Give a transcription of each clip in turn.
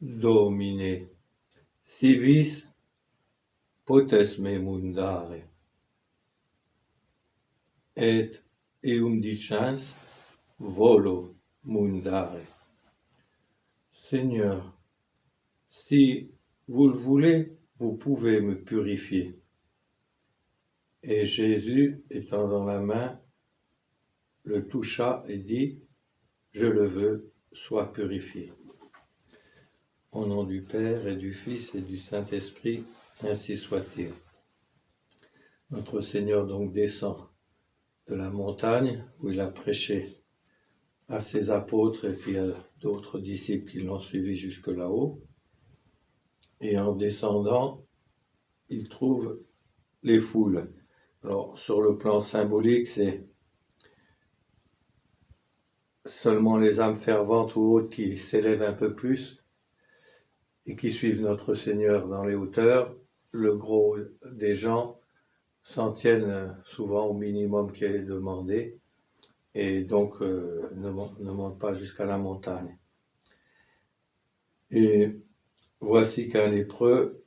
Domine, si vis potes me mundare, et eum dicens volo mundare. Seigneur, si vous le voulez, vous pouvez me purifier. Et Jésus, étendant la main, le toucha et dit, je le veux, sois purifié. Au nom du Père et du Fils et du Saint-Esprit, ainsi soit-il. Notre Seigneur donc descend de la montagne où il a prêché à ses apôtres et puis à d'autres disciples qui l'ont suivi jusque là-haut. Et en descendant, il trouve les foules. Alors, sur le plan symbolique, c'est seulement les âmes ferventes ou autres qui s'élèvent un peu plus et qui suivent notre Seigneur dans les hauteurs. Le gros des gens s'en tiennent souvent au minimum qui est demandé et donc ne montent pas jusqu'à la montagne. Et voici qu'un lépreux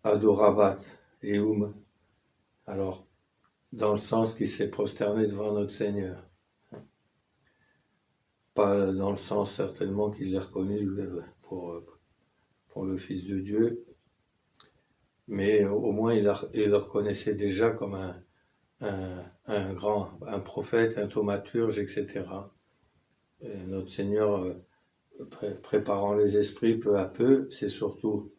adorabat eum, alors dans le sens qu'il s'est prosterné devant notre Seigneur. Pas dans le sens certainement qu'il l'ait reconnu pour le Fils de Dieu, mais au moins il le reconnaissait déjà comme un prophète, un thaumaturge, etc. Et notre Seigneur, préparant les esprits peu à peu, c'est surtout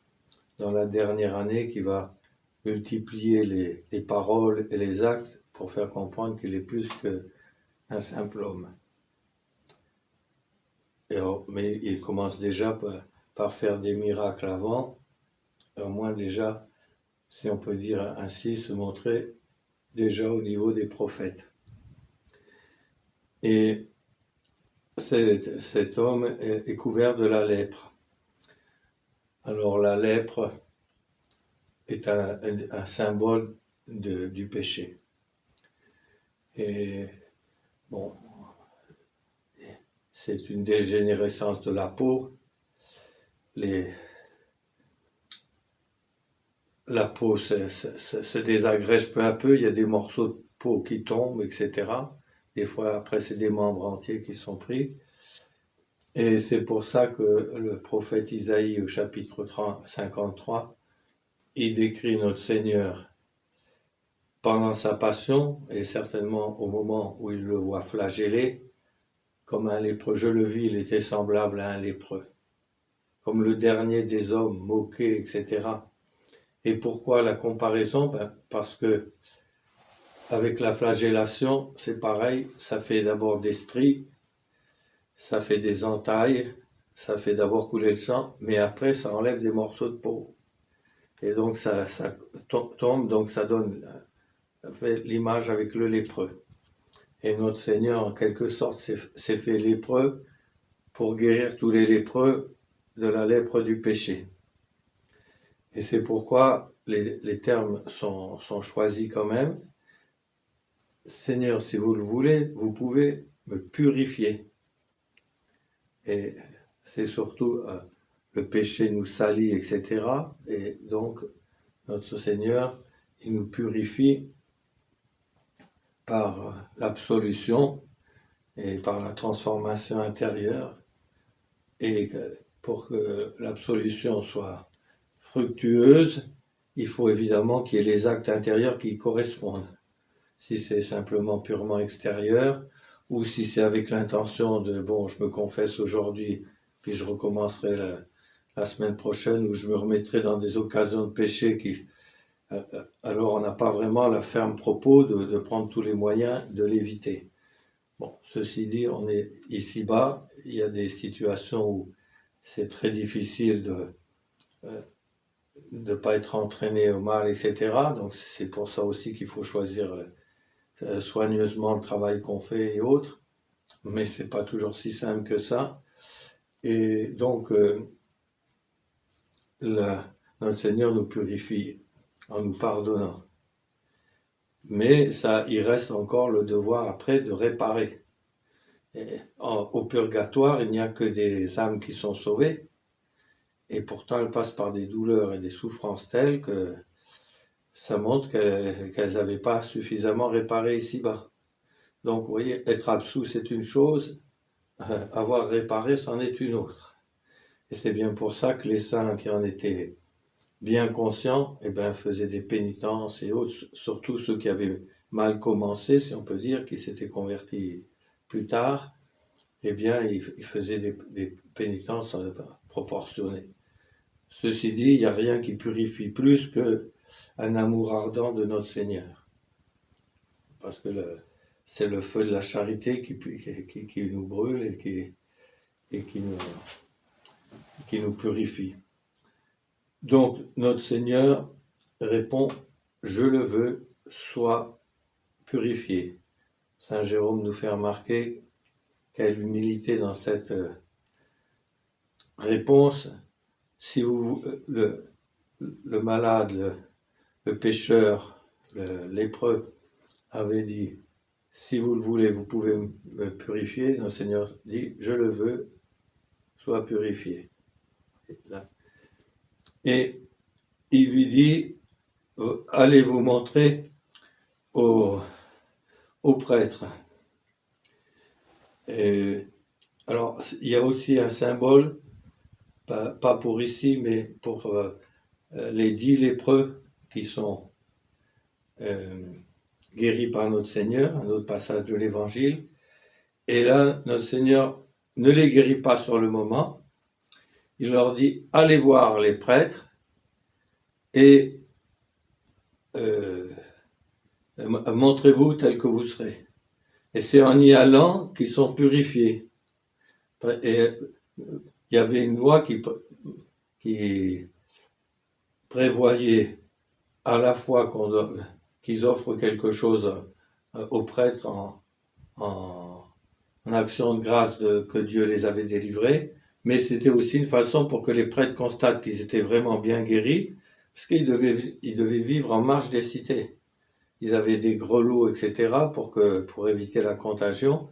dans la dernière année qu'il va multiplier les paroles et les actes pour faire comprendre qu'il est plus qu'un simple homme. Mais il commence déjà par faire des miracles avant, au moins déjà, si on peut dire ainsi, se montrer déjà au niveau des prophètes. Et cet homme est couvert de la lèpre. Alors la lèpre est un symbole du péché. Et bon, c'est une dégénérescence de la peau. La peau se désagrège peu à peu, il y a des morceaux de peau qui tombent, etc. Des fois, après, c'est des membres entiers qui sont pris. Et c'est pour ça que le prophète Isaïe, au chapitre 53, il décrit notre Seigneur pendant sa passion, et certainement au moment où il le voit flagellé, comme un lépreux. Je le vis, il était semblable à un lépreux, comme le dernier des hommes, moqué, etc. Et pourquoi la comparaison ? Parce que avec la flagellation, c'est pareil, ça fait d'abord des stries, ça fait des entailles, ça fait d'abord couler le sang, mais après ça enlève des morceaux de peau. Et donc ça tombe, donc ça fait l'image avec le lépreux. Et notre Seigneur, en quelque sorte, s'est fait lépreux pour guérir tous les lépreux de la lèpre du péché. Et c'est pourquoi les termes sont choisis quand même. Seigneur, si vous le voulez, vous pouvez me purifier. Et c'est surtout le péché nous salit, etc. Et donc, notre Seigneur, il nous purifie par l'absolution et par la transformation intérieure. Et pour que l'absolution soit fructueuse, il faut évidemment qu'il y ait les actes intérieurs qui y correspondent. Si c'est simplement purement extérieur, ou si c'est avec l'intention de « bon, je me confesse aujourd'hui, puis je recommencerai la semaine prochaine, ou je me remettrai dans des occasions de péché qui… » alors on n'a pas vraiment la ferme propos de prendre tous les moyens de l'éviter. Bon, ceci dit, on est ici-bas, il y a des situations où c'est très difficile de ne pas être entraîné au mal, etc. Donc c'est pour ça aussi qu'il faut choisir soigneusement le travail qu'on fait et autres, mais c'est pas toujours si simple que ça. Et donc notre Seigneur nous purifie en nous pardonnant. Mais il reste encore le devoir après de réparer. Au purgatoire, il n'y a que des âmes qui sont sauvées, et pourtant elles passent par des douleurs et des souffrances telles que ça montre qu'elles n'avaient pas suffisamment réparé ici-bas. Donc, vous voyez, être absous, c'est une chose, avoir réparé, c'en est une autre. Et c'est bien pour ça que les saints qui en étaient bien conscients, eh ben, faisaient des pénitences et autres, surtout ceux qui avaient mal commencé, si on peut dire, qui s'étaient convertis plus tard, eh bien, ils faisaient des pénitences proportionnées. Ceci dit, il n'y a rien qui purifie plus qu'un amour ardent de notre Seigneur. Parce que c'est le feu de la charité qui nous brûle et qui nous purifie. Donc, notre Seigneur répond, je le veux, sois purifié. Saint Jérôme nous fait remarquer quelle humilité dans cette réponse. Si le malade, le pécheur, le lépreux avait dit, si vous le voulez, vous pouvez me purifier, notre Seigneur dit, je le veux, sois purifié. Et il lui dit, allez vous montrer au prêtre. Et, alors, il y a aussi un symbole, pas pour ici, mais pour les 10 lépreux qui sont guéris par notre Seigneur, un autre passage de l'Évangile. Et là, notre Seigneur ne les guérit pas sur le moment. Il leur dit, allez voir les prêtres et montrez-vous tel que vous serez. Et c'est en y allant qu'ils sont purifiés. Et il y avait une loi qui prévoyait à la fois qu'ils offrent quelque chose aux prêtres en action de grâce que Dieu les avait délivrés, mais c'était aussi une façon pour que les prêtres constatent qu'ils étaient vraiment bien guéris, parce qu'ils devaient vivre en marge des cités. Ils avaient des grelots, etc., pour éviter la contagion,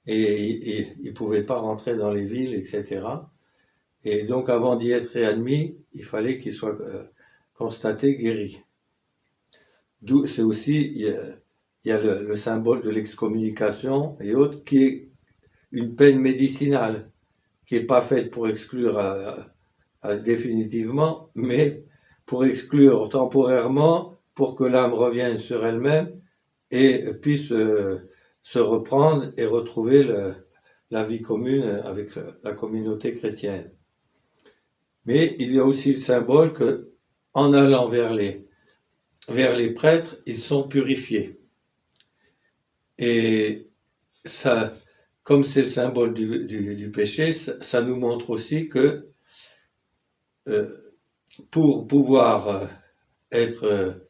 et ils ne pouvaient pas rentrer dans les villes, etc. Et donc, avant d'y être réadmis, il fallait qu'ils soient constatés guéris. D'où c'est aussi, il y a le symbole de l'excommunication et autres, qui est une peine médicinale, qui n'est pas faite pour exclure définitivement, mais pour exclure temporairement, pour que l'âme revienne sur elle-même et puisse se reprendre et retrouver la vie commune avec la communauté chrétienne. Mais il y a aussi le symbole que, en allant vers les prêtres, ils sont purifiés. Et ça, comme c'est le symbole du péché, ça nous montre aussi que pour pouvoir être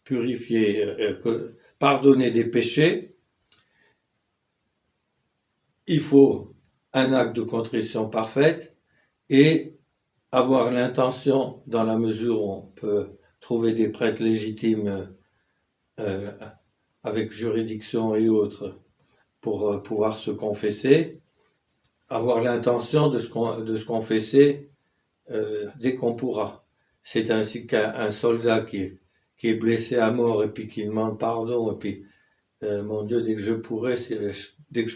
purifié, pardonner des péchés, il faut un acte de contrition parfaite et avoir l'intention, dans la mesure où on peut trouver des prêtres légitimes avec juridiction et autres pour pouvoir se confesser, avoir l'intention de se confesser dès qu'on pourra. C'est ainsi qu'un soldat qui est blessé à mort et puis qui demande pardon et puis mon Dieu, dès que je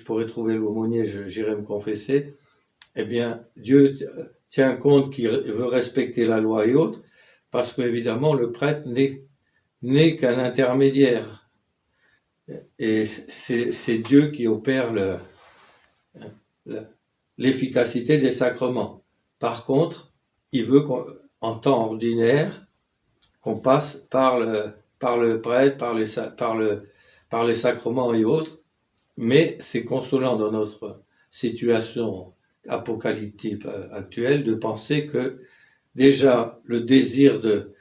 pourrai trouver l'aumônier, j'irai me confesser. Eh bien, Dieu tient compte qu'il veut respecter la loi et autres, parce qu'évidemment, le prêtre n'est qu'un intermédiaire. Et c'est Dieu qui opère l'efficacité des sacrements. Par contre, il veut qu'en temps ordinaire, qu'on passe par le prêtre, par les sacrements et autres, mais c'est consolant dans notre situation apocalyptique actuelle de penser que déjà le désir de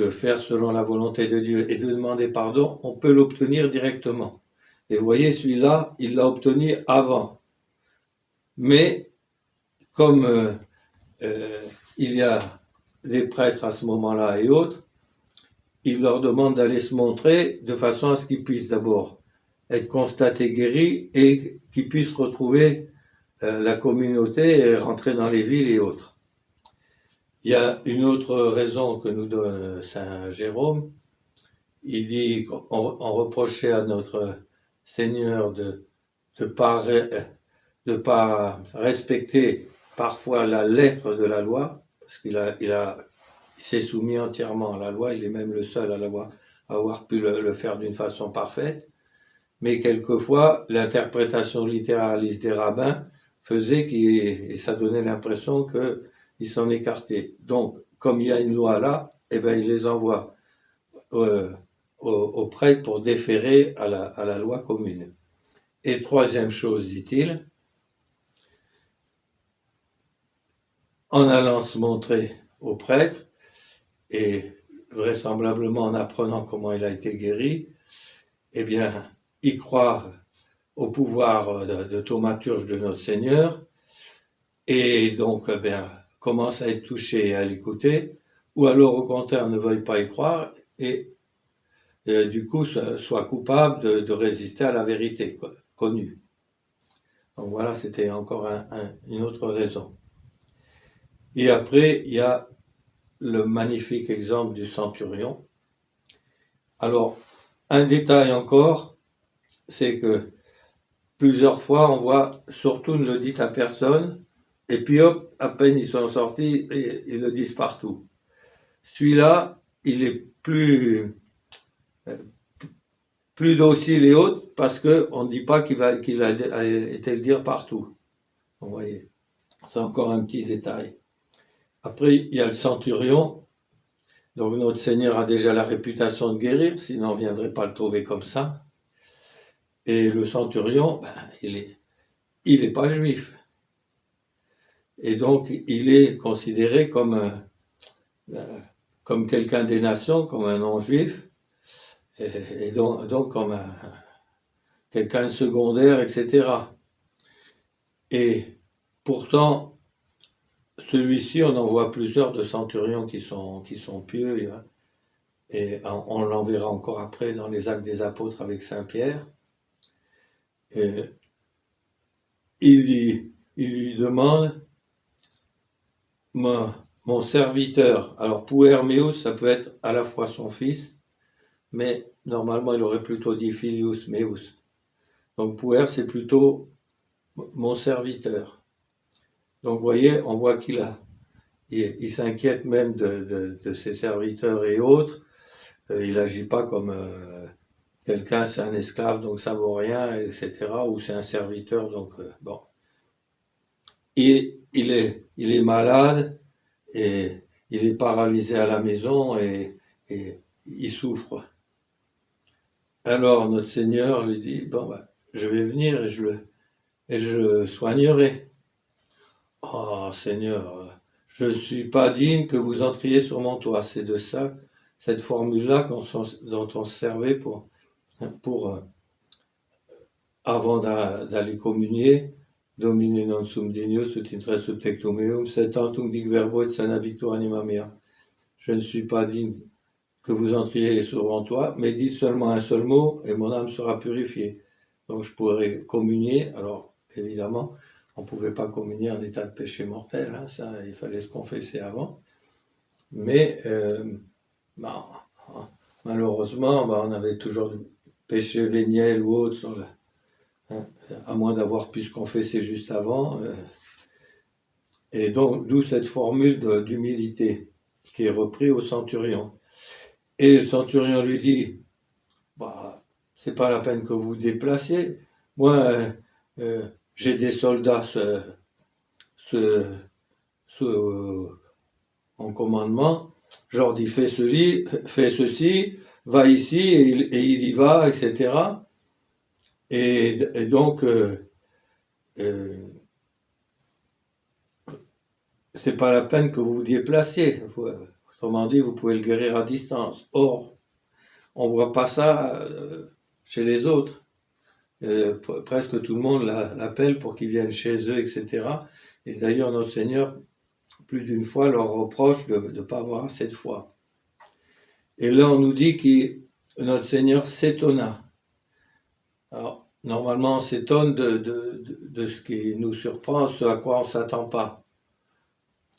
faire selon la volonté de Dieu et de demander pardon, on peut l'obtenir directement. Et vous voyez, celui-là, il l'a obtenu avant. Mais comme il y a des prêtres à ce moment-là et autres, il leur demande d'aller se montrer de façon à ce qu'ils puissent d'abord être constatés guéris et qu'ils puissent retrouver la communauté est rentrée dans les villes et autres. Il y a une autre raison que nous donne saint Jérôme. Il dit qu'on reprochait à notre Seigneur de de pas respecter parfois la lettre de la loi, parce il s'est soumis entièrement à la loi, il est même le seul à avoir pu le faire d'une façon parfaite, mais quelquefois l'interprétation littéraliste des rabbins faisait et ça donnait l'impression qu'ils s'en écartaient. Donc, comme il y a une loi là, eh ben, il les envoie aux prêtres pour déférer à la loi commune. Et troisième chose, dit-il, en allant se montrer au prêtre, et vraisemblablement en apprenant comment il a été guéri, eh bien, y croire au pouvoir de thaumaturge de notre Seigneur, et donc, eh bien, commence à être touché et à l'écouter, ou alors au contraire ne veuille pas y croire, et du coup soit coupable de résister à la vérité connue. Donc voilà, c'était encore une autre raison. Et après, il y a le magnifique exemple du centurion. Alors, un détail encore, c'est que plusieurs fois, on voit, surtout ne le dites à personne, et puis hop, à peine ils sont sortis, et ils le disent partout. Celui-là, il est plus docile et autre, parce qu'on ne dit pas qu'il a été le dire partout. Vous voyez, c'est encore un petit détail. Après, il y a le centurion. Donc notre Seigneur a déjà la réputation de guérir, sinon on ne viendrait pas le trouver comme ça. Et le centurion, ben, il est pas juif. Et donc il est considéré comme quelqu'un des nations, comme un non-juif, et donc comme quelqu'un de secondaire, etc. Et pourtant, celui-ci, on en voit plusieurs de centurions qui sont pieux, et on l'enverra encore après dans les Actes des Apôtres avec Saint Pierre. Et il lui demande, mon serviteur, alors puermeus, ça peut être à la fois son fils, mais normalement il aurait plutôt dit filius meus. Donc puer, c'est plutôt mon serviteur. Donc vous voyez, on voit il s'inquiète même de ses serviteurs et autres. Il n'agit pas comme quelqu'un, c'est un esclave, donc ça vaut rien, etc. Ou c'est un serviteur, donc bon. Il est malade et il est paralysé à la maison et il souffre. Alors notre Seigneur lui dit, bon, ben, je vais venir et je le soignerai. Oh Seigneur, je ne suis pas digne que vous entriez sur mon toit. C'est de ça, cette formule-là dont on se servait pour avant d'aller communier. Domine non sum dignus ut intra subtectum meum, sed tantum dic verbo et sanabictur anima mea. Je ne suis pas digne que vous entriez sur mon toit, mais dites seulement un seul mot et mon âme sera purifiée. Donc je pourrai communier. Alors évidemment, on ne pouvait pas communier en état de péché mortel, hein, ça, il fallait se confesser avant. Mais malheureusement, on avait toujours du péché véniel ou autre sur à moins d'avoir pu se confesser juste avant. Et donc, d'où cette formule d'humilité qui est reprise au centurion. Et le centurion lui dit, c'est pas la peine que vous vous déplaciez. Moi, j'ai des soldats en commandement. Je leur dis, fais ceci, va ici, et il y va, etc. Et donc, c'est pas la peine que vous vous déplaciez. Autrement dit, vous pouvez le guérir à distance. Or, on voit pas ça chez les autres. Presque tout le monde l'appelle pour qu'ils viennent chez eux, etc. Et d'ailleurs, notre Seigneur, plus d'une fois, leur reproche de ne pas avoir assez de foi. Et là, on nous dit que notre Seigneur s'étonna. Alors, normalement, on s'étonne de ce qui nous surprend, ce à quoi on ne s'attend pas.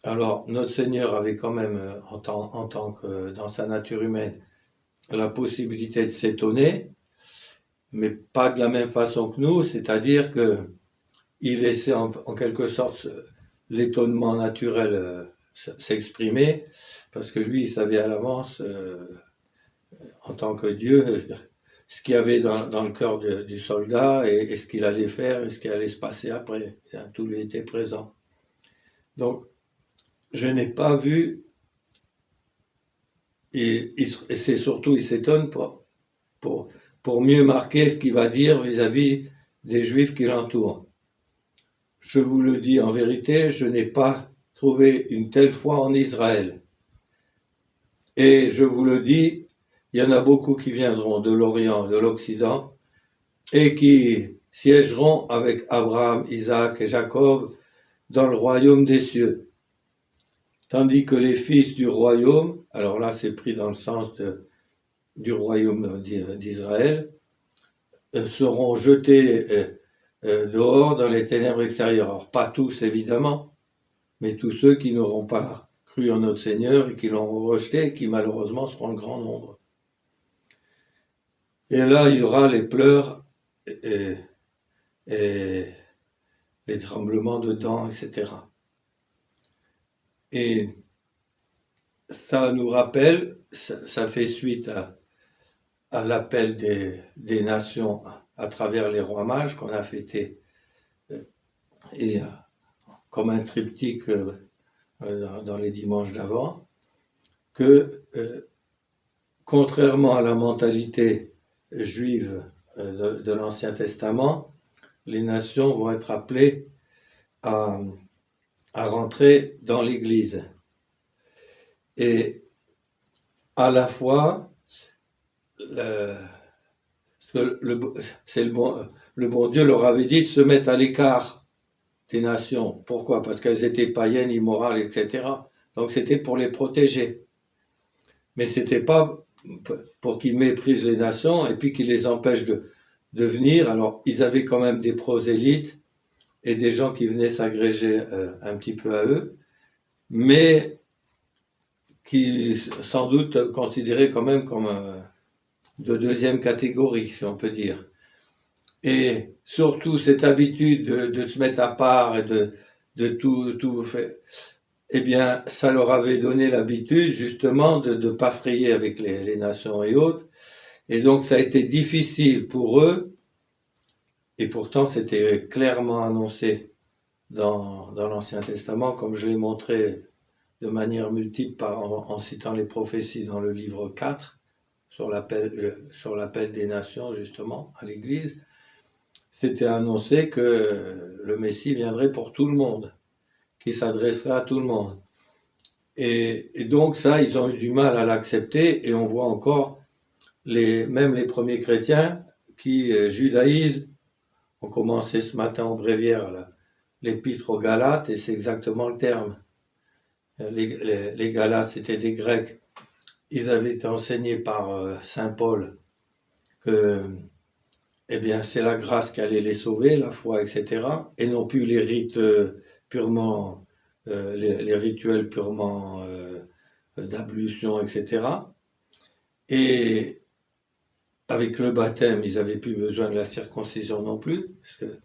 Alors, notre Seigneur avait quand même, en tant que dans sa nature humaine, la possibilité de s'étonner, mais pas de la même façon que nous, c'est-à-dire que il laissait en quelque sorte l'étonnement naturel s'exprimer, parce que lui, il savait à l'avance, en tant que Dieu, ce qu'il y avait dans le cœur du soldat et ce qu'il allait faire et ce qui allait se passer après. Tout lui était présent. Donc, je n'ai pas vu, et c'est surtout, il s'étonne pour, pour mieux marquer ce qu'il va dire vis-à-vis des Juifs qui l'entourent. Je vous le dis en vérité, je n'ai pas trouvé une telle foi en Israël. Et je vous le dis, il y en a beaucoup qui viendront de l'Orient, de l'Occident, et qui siégeront avec Abraham, Isaac et Jacob dans le royaume des cieux. Tandis que les fils du royaume, alors là c'est pris dans le sens du royaume d'Israël, seront jetés dehors dans les ténèbres extérieures. Alors pas tous évidemment, mais tous ceux qui n'auront pas cru en notre Seigneur et qui l'auront rejeté et qui malheureusement seront le grand nombre. Et là il y aura les pleurs et les tremblements de dents, etc. Et ça nous rappelle, ça fait suite à l'appel des nations à travers les rois mages qu'on a fêté, et comme un triptyque dans les dimanches d'avant, que contrairement à la mentalité juive de l'Ancien Testament, les nations vont être appelées à rentrer dans l'Église. Et à la fois, le bon Dieu leur avait dit de se mettre à l'écart des nations. Pourquoi? Parce qu'elles étaient païennes, immorales, etc. Donc c'était pour les protéger. Mais c'était pas pour qu'ils méprisent les nations et puis qu'ils les empêchent de venir. Alors ils avaient quand même des prosélytes et des gens qui venaient s'agréger un petit peu à eux, mais qui sans doute considéraient quand même comme de deuxième catégorie, si on peut dire. Et surtout cette habitude de se mettre à part et de tout faire, eh bien, ça leur avait donné l'habitude justement de ne pas frayer avec les nations et autres. Et donc ça a été difficile pour eux, et pourtant c'était clairement annoncé dans l'Ancien Testament, comme je l'ai montré de manière multiple en citant les prophéties dans le livre 4, sur l'appel des nations justement à l'Église. C'était annoncé que le Messie viendrait pour tout le monde, qui s'adresserait à tout le monde. Et donc ça, ils ont eu du mal à l'accepter, et on voit encore même les premiers chrétiens qui judaïsent. On commençait ce matin en bréviaire l'épître aux Galates, et c'est exactement le terme. Les Galates, c'était des Grecs. Ils avaient été enseignés par saint Paul que eh bien, c'est la grâce qui allait les sauver, la foi, etc., et non plus les rites purement, les rituels purement d'ablution, etc. Et avec le baptême, ils n'avaient plus besoin de la circoncision non plus, parce que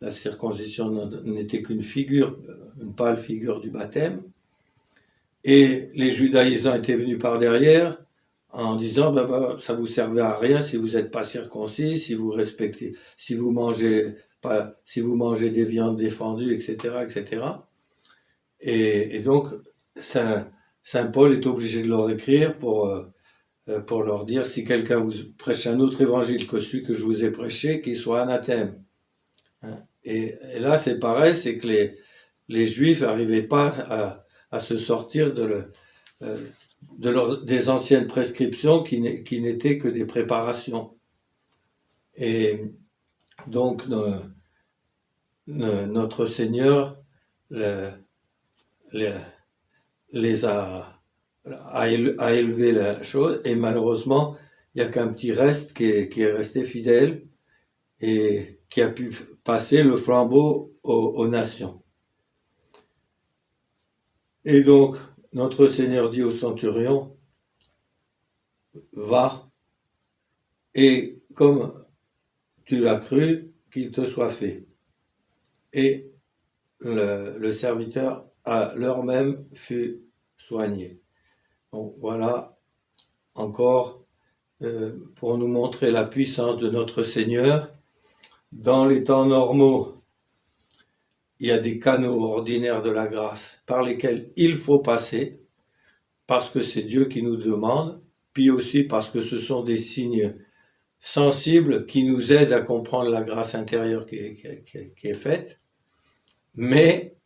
la circoncision n'était qu'une figure, une pâle figure du baptême. Et les judaïsants étaient venus par derrière en disant ça vous servait à rien si vous n'êtes pas circoncis, si vous respectez, si vous mangez des viandes défendues, etc., etc. Et donc saint Paul est obligé de leur écrire pour leur dire, si quelqu'un vous prêche un autre évangile que celui que je vous ai prêché, qu'il soit anathème. Et là c'est pareil, c'est que les Juifs n'arrivaient pas à se sortir des anciennes prescriptions qui n'étaient que des préparations. Et donc notre Seigneur les a élevé la chose, et malheureusement il n'y a qu'un petit reste qui est resté fidèle, et qui a pu passer le flambeau aux nations. Et donc, notre Seigneur dit au centurion, va, et comme tu as cru, qu'il te soit fait. Et le serviteur, à l'heure même, fut soigné. Donc voilà, encore, pour nous montrer la puissance de notre Seigneur. Dans les temps normaux, il y a des canaux ordinaires de la grâce par lesquels il faut passer, parce que c'est Dieu qui nous demande, puis aussi parce que ce sont des signes sensibles qui nous aident à comprendre la grâce intérieure qui est faite. Mais,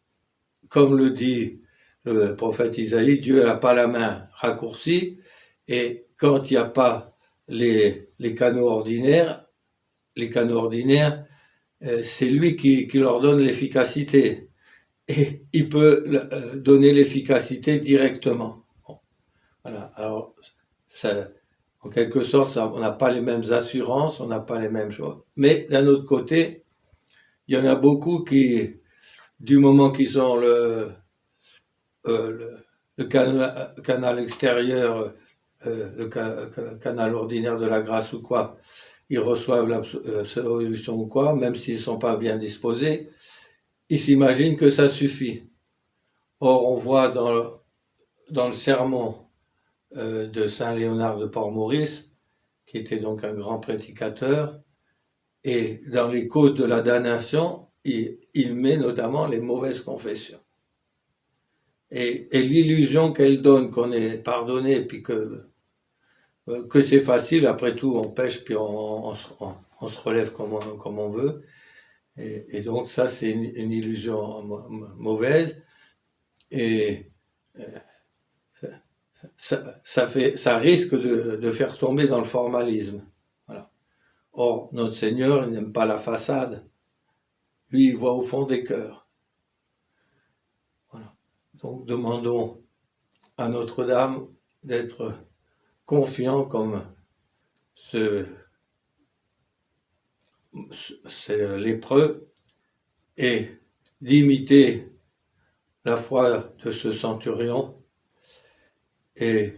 comme le dit le prophète Isaïe, Dieu n'a pas la main raccourcie, et quand il n'y a pas les canaux ordinaires, c'est lui qui leur donne l'efficacité. Et il peut donner l'efficacité directement. Bon, voilà. Alors, en quelque sorte, on n'a pas les mêmes assurances, on n'a pas les mêmes choses. Mais d'un autre côté, il y en a beaucoup qui, du moment qu'ils ont le canal extérieur, le canal ordinaire de la grâce ou quoi, ils reçoivent l'absolution ou quoi, même s'ils ne sont pas bien disposés, ils s'imaginent que ça suffit. Or, on voit dans le sermon de Saint Léonard de Port-Maurice, qui était donc un grand prédicateur, et dans les causes de la damnation, il met notamment les mauvaises confessions. Et l'illusion qu'elle donne qu'on est pardonné, puis que c'est facile, après tout, on pêche, puis on se relève comme on veut. Et donc ça, c'est une illusion mauvaise. Et ça risque de faire tomber dans le formalisme. Voilà. Or, notre Seigneur, il n'aime pas la façade. Lui, il voit au fond des cœurs. Voilà. Donc, demandons à Notre-Dame d'être confiant comme c'est lépreux et d'imiter la foi de ce centurion, et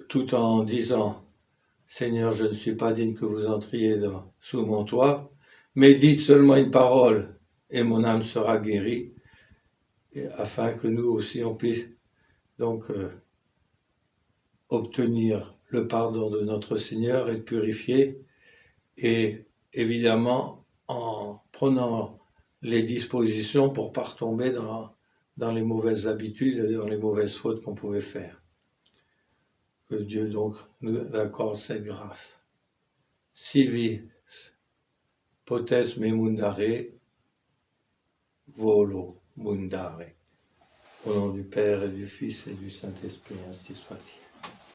tout en disant « Seigneur, je ne suis pas digne que vous entriez sous mon toit, mais dites seulement une parole et mon âme sera guérie », afin que nous aussi on puisse donc obtenir le pardon de notre Seigneur, être purifié, et évidemment en prenant les dispositions pour ne pas retomber dans les mauvaises habitudes et dans les mauvaises fautes qu'on pouvait faire. Que Dieu donc nous accorde cette grâce. Sivi potes me mundare, volo mundare. Au nom du Père et du Fils et du Saint-Esprit, ainsi soit-il.